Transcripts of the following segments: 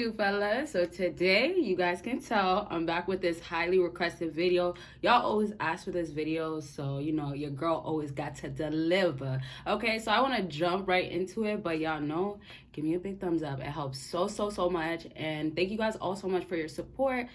You fellas, so today you guys can tell I'm back with this highly requested video. Y'all always ask for this video, so you know your girl always got to deliver. Okay, so I want to jump right into it, but y'all know, give me a big thumbs up. It helps so much, and thank you guys all so much for your support.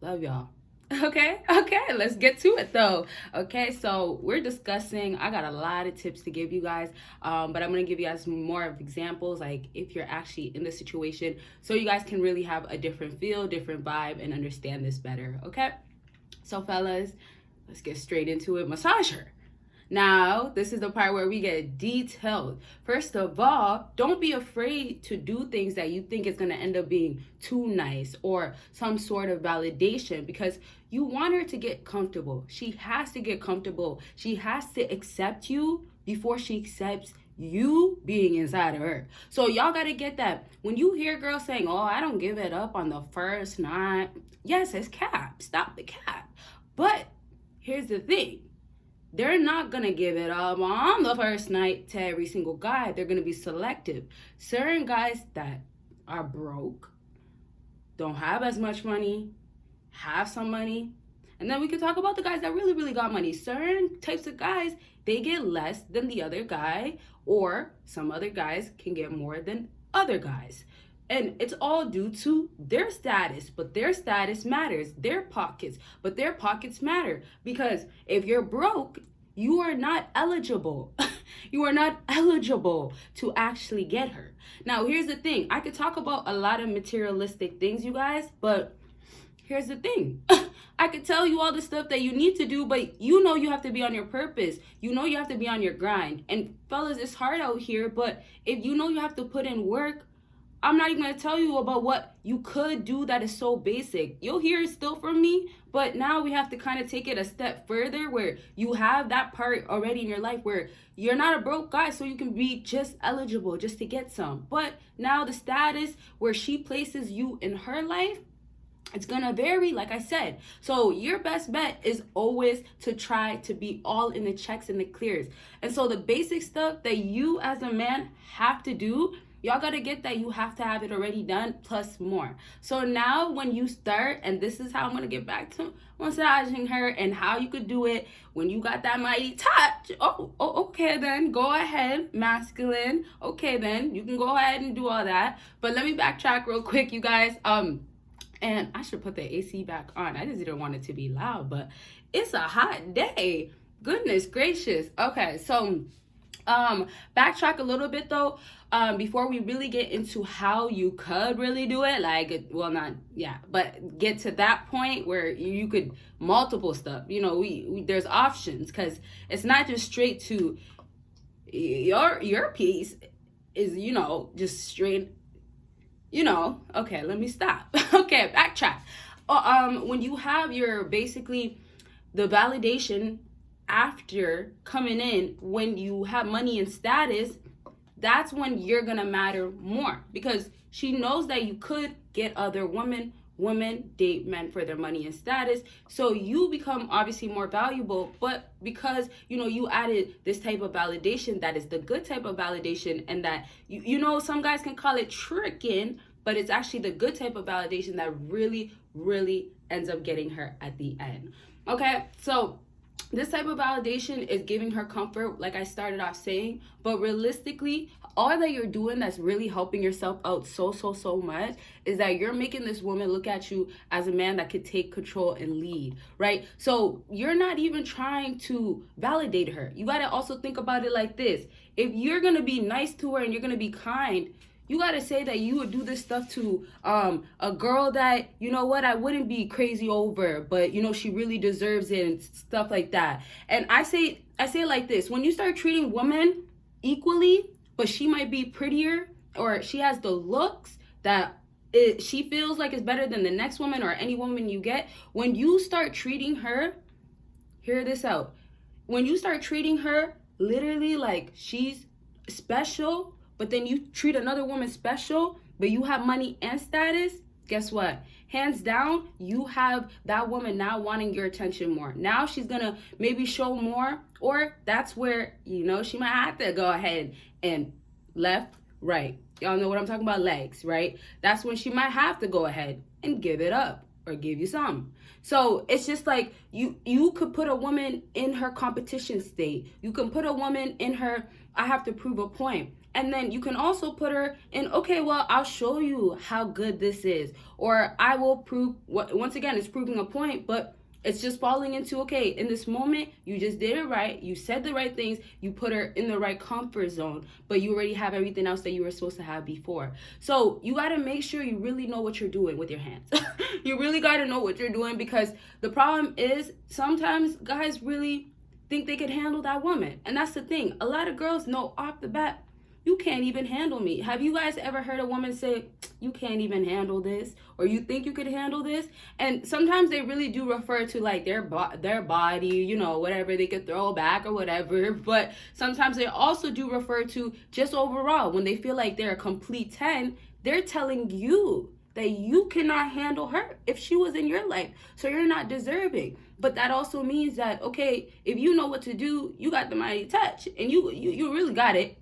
Love y'all. Okay, let's get to it though. Okay, so we're discussing, I got a lot of tips to give you guys, but I'm gonna give you guys more of examples, like if you're actually in the situation, so you guys can really have a different feel, different vibe, and understand this better. Okay, so fellas, let's get straight into it. Massage her. Now, this is the part where we get detailed. First of all, don't be afraid to do things that you think is going to end up being too nice or some sort of validation, because you want her to get comfortable. She has to get comfortable. She has to accept you before she accepts you being inside of her. So y'all got to get that. When you hear girls saying, oh, I don't give it up on the first night. Yes, it's cap. Stop the cap. But here's the thing. They're not going to give it up on the first night to every single guy. They're going to be selective. Certain guys that are broke, don't have as much money, have some money. And then we can talk about the guys that really got money. Certain types of guys, they get less than the other guy, or some other guys can get more than other guys. And it's all due to their status, but their status matters. Their pockets, but their pockets matter. Because if you're broke, you are not eligible. You are not eligible to actually get her. Now, here's the thing. I could talk about a lot of materialistic things, you guys, but here's the thing. I could tell you all the stuff that you need to do, but you know you have to be on your purpose. You know you have to be on your grind. And fellas, it's hard out here, but if you know you have to put in work, I'm not even going to tell you about what you could do that is so basic. You'll hear it still from me, but now we have to kind of take it a step further where you have that part already in your life where you're not a broke guy, so you can be just eligible just to get some. But now the status where she places you in her life, it's going to vary, like I said. So your best bet is always to try to be all in the checks and the clears. And so the basic stuff that you as a man have to do, y'all got to get that you have to have it already done plus more. So now when you start, and this is how I'm going to get back to massaging her and how you could do it when you got that mighty touch. Oh, okay then, go ahead, masculine. Okay then, you can go ahead and do all that. But let me backtrack real quick, you guys. And I should put the AC back on. I just didn't want it to be loud, but it's a hot day. Goodness gracious. Okay, so backtrack a little bit though, before we really get into how you could really do it, like, well, not, yeah, but get to that point where you could multiple stuff, you know, we there's options, because it's not just straight to your piece is, you know, just straight, you know. Okay, let me stop. Okay, backtrack. When you have your basically the validation after coming in, when you have money and status, that's when you're gonna matter more, because she knows that you could get other women date men for their money and status, so you become obviously more valuable. But because you know you added this type of validation, that is the good type of validation, and that you know some guys can call it tricking, but it's actually the good type of validation that really ends up getting her at the end. Okay, so this type of validation is giving her comfort, like I started off saying, but realistically, all that you're doing that's really helping yourself out so much is that you're making this woman look at you as a man that could take control and lead, right? So you're not even trying to validate her. You got to also think about it like this. If you're going to be nice to her and you're going to be kind, you got to say that you would do this stuff to a girl that, you know what, I wouldn't be crazy over, but, you know, she really deserves it and stuff like that. And I say it like this. When you start treating women equally, but she might be prettier or she has the looks that she feels like is better than the next woman or any woman you get, when you start treating her, hear this out, when you start treating her literally like she's special, but then you treat another woman special, but you have money and status, guess what? Hands down, you have that woman now wanting your attention more. Now she's gonna maybe show more, or that's where, you know, she might have to go ahead and left, right. Y'all know what I'm talking about, legs, right? That's when she might have to go ahead and give it up or give you some. So it's just like you could put a woman in her competition state. You can put a woman in her, I have to prove a point. And then you can also put her in, okay, well, I'll show you how good this is. Or I will prove, once again, it's proving a point, but it's just falling into, okay, in this moment, you just did it right. You said the right things. You put her in the right comfort zone, but you already have everything else that you were supposed to have before. So you got to make sure you really know what you're doing with your hands. You really got to know what you're doing, because the problem is sometimes guys really think they could handle that woman. And that's the thing. A lot of girls know off the bat, you can't even handle me. Have you guys ever heard a woman say, you can't even handle this, or you think you could handle this? And sometimes they really do refer to like their body, you know, whatever they could throw back or whatever. But sometimes they also do refer to just overall, when they feel like they're a complete 10, they're telling you that you cannot handle her if she was in your life, so you're not deserving. But that also means that, okay, if you know what to do, you got the mighty touch, and you really got it,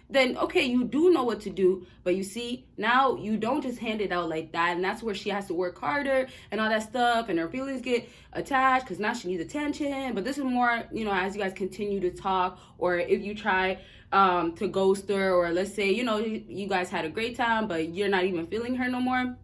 then okay, you do know what to do. But you see, now you don't just hand it out like that, and that's where she has to work harder and all that stuff, and her feelings get attached because now she needs attention. But this is more, you know, as you guys continue to talk, or if you try to ghost her, or let's say, you know, you guys had a great time but you're not even feeling her no more,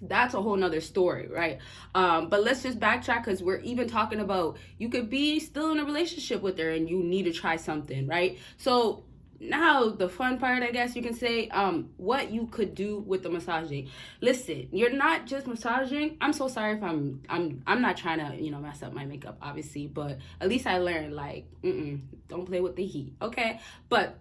that's a whole nother story, right? But let's just backtrack, because we're even talking about you could be still in a relationship with her and you need to try something, right? So now the fun part, I guess you can say, what you could do with the massaging. Listen, you're not just massaging. I'm so sorry if I'm not trying to, you know, mess up my makeup, obviously, but at least I learned, like, don't play with the heat, okay? But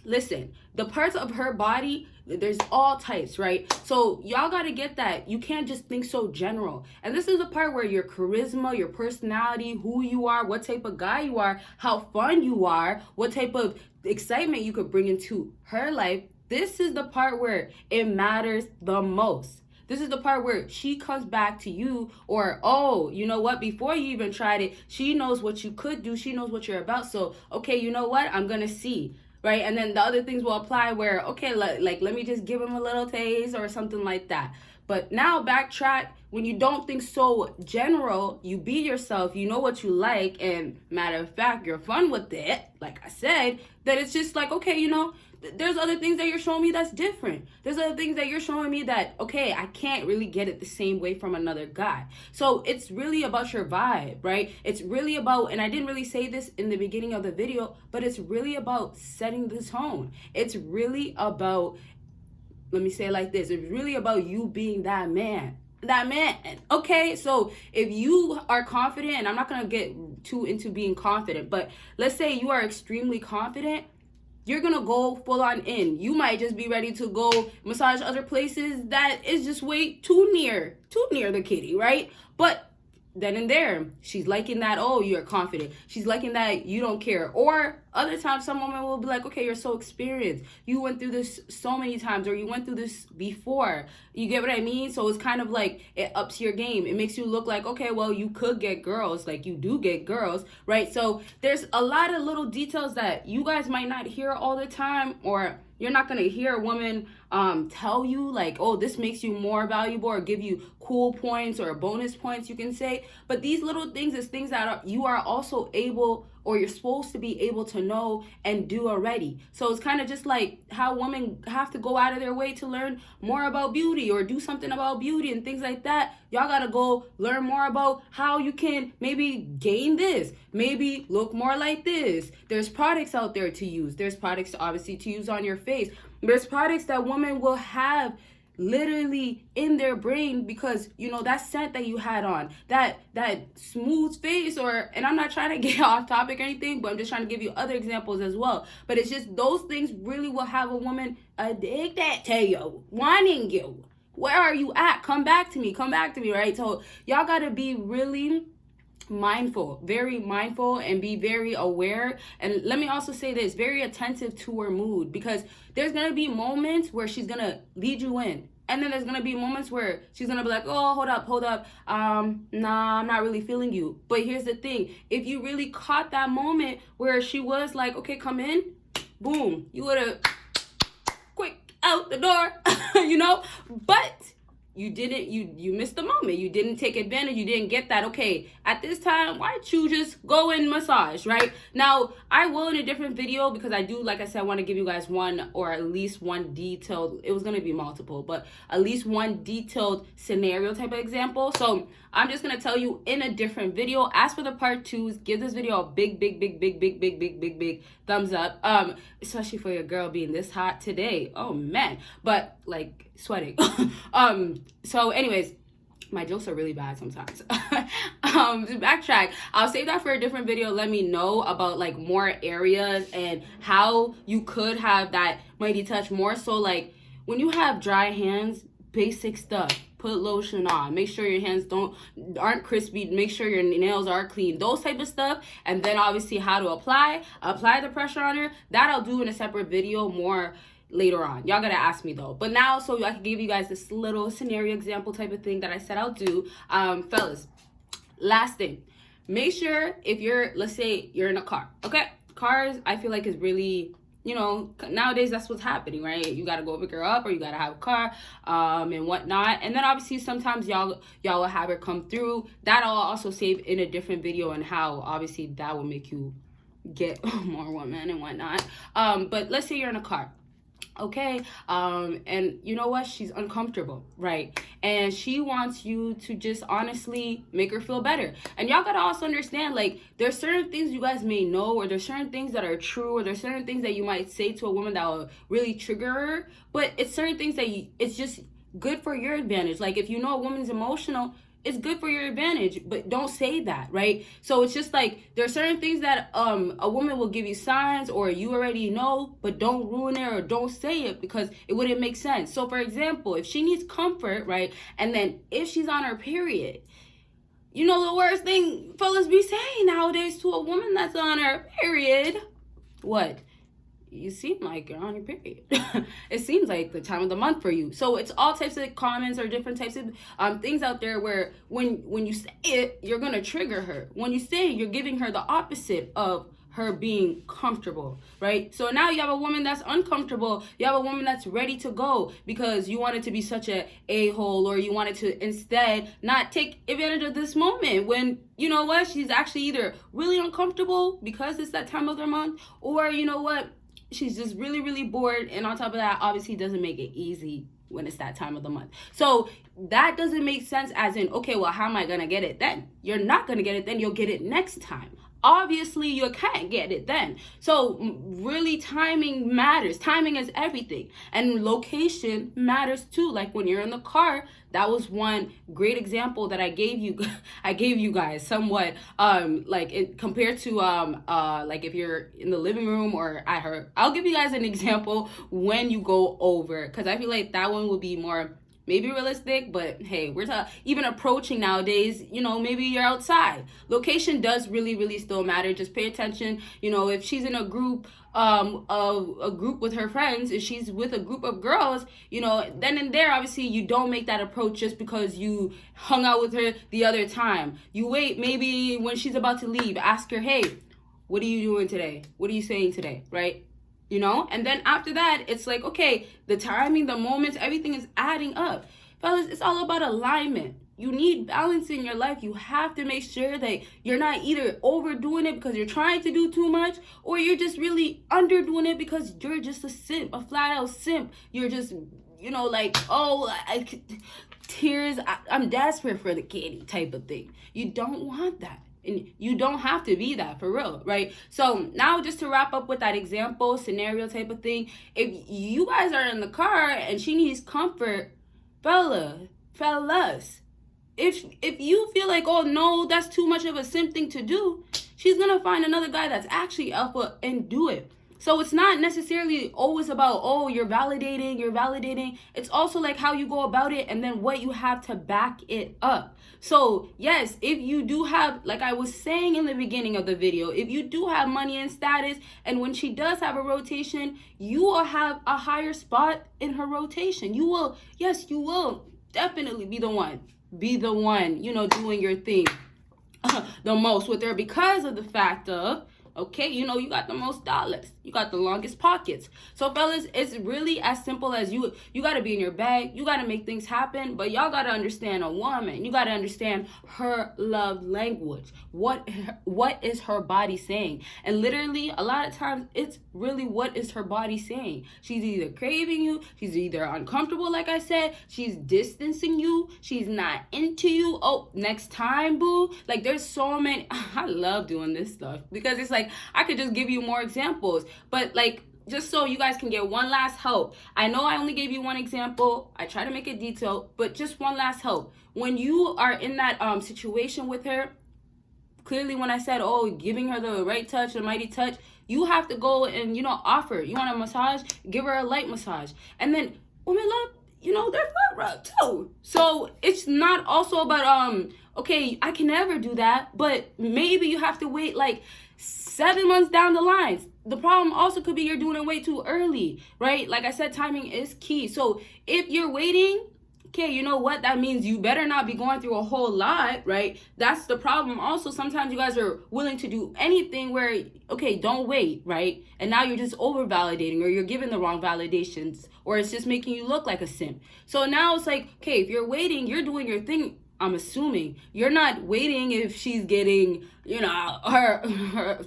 listen, the parts of her body, there's all types, right? So y'all got to get that. You can't just think so general. And this is the part where your charisma, your personality, who you are, what type of guy you are, how fun you are, what type of excitement you could bring into her life. This is the part where it matters the most. This is the part where she comes back to you, or, oh, you know what, before you even tried it, she knows what you could do. She knows what you're about. So, okay, you know what, I'm going to see. Right? And then the other things will apply where, okay, like let me just give him a little taste or something like that. But now backtrack, when you don't think so general, you be yourself, you know what you like, and matter of fact, you're fun with it, like I said, that it's just like, okay, you know, there's other things that you're showing me that's different. There's other things that you're showing me that, okay, I can't really get it the same way from another guy. So it's really about your vibe, right? It's really about, and I didn't really say this in the beginning of the video, but it's really about setting the tone. It's really about, let me say it like this, it's really about you being that man. That man. Okay, so if you are confident, and I'm not going to get too into being confident, but let's say you are extremely confident, you're going to go full on in. You might just be ready to go massage other places that is just way too near the kitty, right? But then and there, she's liking that, oh, you're confident. She's liking that you don't care. Or other times, some women will be like, okay, you're so experienced. You went through this so many times, or you went through this before. You get what I mean? So it's kind of like it ups your game. It makes you look like, okay, well, you could get girls. Like, you do get girls, right? So there's a lot of little details that you guys might not hear all the time, or you're not going to hear a woman tell you like, oh, this makes you more valuable, or give you cool points or bonus points, you can say. But these little things is things that you are also able, or you're supposed to be able to know and do already. So it's kind of just like how women have to go out of their way to learn more about beauty, or do something about beauty and things like that. Y'all got to go learn more about how you can maybe gain this, maybe look more like this. There's products out there to use. There's products obviously to use on your face. There's products that women will have literally in their brain, because you know that scent that you had on, that smooth face, or, and I'm not trying to get off topic or anything, but I'm just trying to give you other examples as well. But it's just those things really will have a woman addicted to you, wanting you. Where are you at? Come back to me, right? So y'all gotta be really mindful, very mindful, and be very aware. And let me also say this, very attentive to her mood, because there's gonna be moments where she's gonna lead you in, and then there's gonna be moments where she's gonna be like, oh, hold up, nah, I'm not really feeling you. But here's the thing, if you really caught that moment where she was like, okay, come in, boom, you would have quick out the door, you know, but you didn't, you missed the moment. You didn't take advantage. You didn't get that. Okay, at this time, why don't you just go and massage, right? Now, I will in a different video, because I do, like I said, I want to give you guys one, or at least one detailed, it was going to be multiple, but at least one detailed scenario type of example. So I'm just going to tell you in a different video. As for the part 2s, give this video a big thumbs up. Especially for your girl being this hot today. Oh man. But like sweating. So anyways, my jokes are really bad sometimes. To backtrack, I'll save that for a different video. Let me know about like more areas and how you could have that mighty touch. More so like when you have dry hands, basic stuff. Put lotion on. Make sure your hands aren't crispy. Make sure your nails are clean. Those type of stuff. And then obviously how to apply the pressure on her. That I'll do in a separate video more later on. Y'all gotta ask me though. But now, so I can give you guys this little scenario example type of thing that I said I'll do. Fellas, last thing. Make sure if you're, let's say you're in a car. Okay? Cars, I feel like is really, you know, nowadays that's what's happening, right? You gotta go pick her up, or you gotta have a car, and whatnot. And then obviously sometimes y'all will have her come through. That I'll also save in a different video, and how obviously that will make you get more women and whatnot. But let's say you're in a car. Okay, and you know what, she's uncomfortable, right? And she wants you to just honestly make her feel better. And y'all gotta also understand, like, there's certain things you guys may know, or there's certain things that are true, or there's certain things that you might say to a woman that will really trigger her, but it's certain things that it's just good for your advantage. Like, if you know a woman's emotional, it's good for your advantage, but don't say that, right? So it's just like, there are certain things that a woman will give you signs, or you already know, but don't ruin it, or don't say it, because it wouldn't make sense. So for example, if she needs comfort, right, and then if she's on her period, you know the worst thing fellas be saying nowadays to a woman that's on her period? What? You seem like you're on your period. It seems like the time of the month for you. So it's all types of comments, or different types of things out there where when you say it, you're going to trigger her. When you say it, you're giving her the opposite of her being comfortable, right? So now you have a woman that's uncomfortable. You have a woman that's ready to go because you wanted to be such a-hole, or you wanted to instead not take advantage of this moment when, you know what, she's actually either really uncomfortable because it's that time of the month, or you know what, she's just really bored. And on top of that, obviously doesn't make it easy when it's that time of the month. So that doesn't make sense, as in, okay, well, how am I gonna get it then? You're not gonna get it then. You'll get it next time. Obviously you can't get it then. So really, timing matters. Timing is everything. And location matters too. Like when you're in the car, that was one great example that I gave you guys somewhat, compared to like if you're in the living room or at her. I'll give you guys an example when you go over, because I feel like that one will be more maybe realistic, but hey, we're even approaching nowadays, you know, maybe you're outside. Location does really still matter. Just pay attention. You know, if she's in a group, a group with her friends, if she's with a group of girls, you know, then and there, obviously you don't make that approach just because you hung out with her the other time. You wait, maybe when she's about to leave, ask her, hey, what are you doing today? What are you saying today? Right? You know, and then after that, it's like, okay, the timing, the moments, everything is adding up. Fellas, it's all about alignment. You need balance in your life. You have to make sure that you're not either overdoing it because you're trying to do too much, or you're just really underdoing it because you're just a simp, a flat out simp. You're just, you know, like, oh, tears, I'm desperate for the kitty type of thing. You don't want that. And you don't have to be that, for real, right? So now, just to wrap up with that example, scenario type of thing, if you guys are in the car and she needs comfort, fellas, if you feel like, oh no, that's too much of a simp thing to do, she's gonna find another guy that's actually alpha and do it. So it's not necessarily always about, oh, you're validating. It's also like how you go about it, and then what you have to back it up. So yes, if you do have, like I was saying in the beginning of the video, if you do have money and status, and when she does have a rotation, you will have a higher spot in her rotation. You will definitely be the one, you know, doing your thing the most with her, because of the fact of Okay, you know, you got the most dollars, you got the longest pockets. So fellas, it's really as simple as you got to be in your bag, you got to make things happen. But y'all got to understand a woman, you got to understand her love language. What is her body saying? And literally a lot of times it's really what is her body saying. She's either craving you, she's either uncomfortable, like I said, she's distancing you, she's not into you. Oh, next time, boo. Like, there's so many. I love doing this stuff because it's like I could just give you more examples, but like, just so you guys can get one last help. I know I only gave you one example, I try to make it detailed, but just one last help. When you are in that situation with her, clearly when I said, oh, giving her the right touch, the mighty touch, you have to go and, you know, offer. You want a massage? Give her a light massage. And then women love, you know, their butt rub too. So it's not also about, okay, I can never do that, but maybe you have to wait like 7 months down the line. The problem also could be you're doing it way too early, right? Like I said, timing is key. So if you're waiting, okay, you know what? That means you better not be going through a whole lot, right? That's the problem. Also, sometimes you guys are willing to do anything where, okay, don't wait, right? And now you're just over validating, or you're giving the wrong validations, or it's just making you look like a simp. So now it's like, okay, if you're waiting, you're doing your thing. I'm assuming you're not waiting if she's getting, you know, her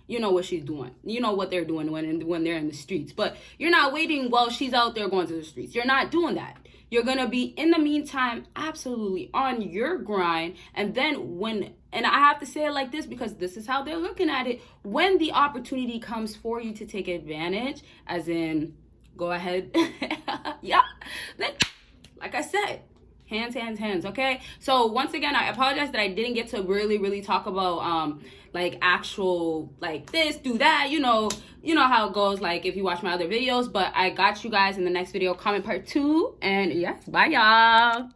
you know what she's doing. You know what they're doing when they're in the streets. But you're not waiting while she's out there going to the streets. You're not doing that. You're going to be, in the meantime, absolutely on your grind. And then and I have to say it like this because this is how they're looking at it. When the opportunity comes for you to take advantage, as in, go ahead. Yeah. Then, like I said, hands, okay? So once again, I apologize that I didn't get to really talk about like actual, like this, do that, you know how it goes, like if you watch my other videos. But I got you guys in the next video, comment part 2. And yes, bye y'all.